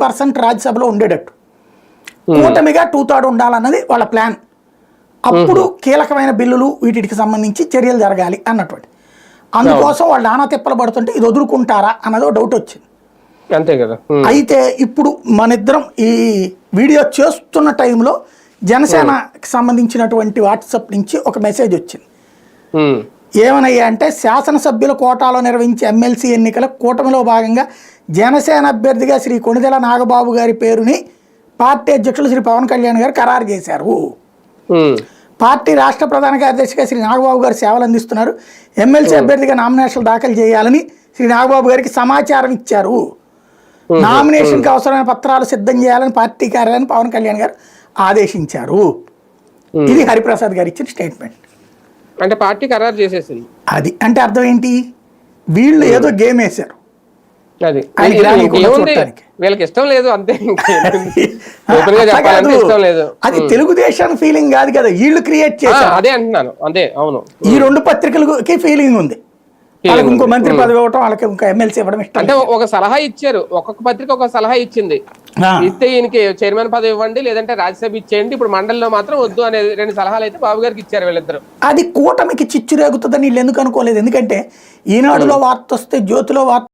50% రాజ్యసభలో ఉండేటట్టు, కూటమిగా 2/3 ఉండాలన్నది వాళ్ళ ప్లాన్. అప్పుడు కీలకమైన బిల్లులు వీటికి సంబంధించి చర్యలు జరగాలి అన్నటువంటి అందుకోసం వాళ్ళు నానా తిప్పలు పడుతుంటే ఇది వదులుకుంటారా అన్నది డౌట్ వచ్చింది. అంతే కదా. అయితే ఇప్పుడు మనిద్దరం ఈ వీడియో చేస్తున్న టైంలో జనసేనకి సంబంధించినటువంటి వాట్సాప్ నుంచి ఒక మెసేజ్ వచ్చింది. ఏమనయ్యా అంటే, శాసనసభ్యుల కోటాలో నిర్వహించే ఎమ్మెల్సీ ఎన్నికల కూటమిలో భాగంగా జనసేన అభ్యర్థిగా శ్రీ కొణిదెల నాగబాబు గారి పేరుని పార్టీ అధ్యక్షులు శ్రీ పవన్ కళ్యాణ్ గారు ఖరారు చేశారు. పార్టీ రాష్ట్ర ప్రధాన కార్యదర్శిగా శ్రీ నాగబాబు గారు సేవలు అందిస్తున్నారు. ఎమ్మెల్సీ అభ్యర్థిగా నామినేషన్లు దాఖలు చేయాలని శ్రీ నాగబాబు గారికి సమాచారం ఇచ్చారు. నామినేషన్కి అవసరమైన పత్రాలు సిద్ధం చేయాలని పార్టీ కార్యాలయాన్ని పవన్ కళ్యాణ్ గారు ఆదేశించారు. ఇది హరిప్రసాద్ గారు ఇచ్చిన స్టేట్మెంట్. అంటే పార్టీ ఖరారు చేసేసింది. అది అంటే అర్థం ఏంటి, వీళ్ళు ఏదో గేమ్ వేశారు. అది వీళ్ళకి ఇష్టం లేదు అంతే. అది తెలుగుదేశం ఫీలింగ్ కాదు కదా, వీళ్ళు క్రియేట్ చేశారు. అదే అంటున్నాను. అదే అవును, ఈ రెండు పత్రికలకి ఫీలింగ్ ఉంది. వాళ్ళకి ఇంకో మంత్రి పదవి ఇవ్వటం, వాళ్ళకి ఇంకో ఎమ్మెల్సీ ఇవ్వడం ఇష్టం. అంటే ఒక సలహా ఇచ్చారు, ఒక్కొక్క పత్రిక ఒక సలహా ఇచ్చింది. ఇస్తే ఈయనకి చైర్మన్ పదవి ఇవ్వండి, లేదంటే రాజ్యసభ ఇచ్చేయండి, ఇప్పుడు మండలిలో మాత్రం వద్దు అనే 2 సలహాలు అయితే బాబు గారికి ఇచ్చారు వీళ్ళిద్దరు. అది కూటమికి చిచ్చు రేగుతుందని వీళ్ళు ఎందుకు అనుకోలేదు. ఎందుకంటే ఈనాడులో వార్త వస్తే జ్యోతిలో వార్త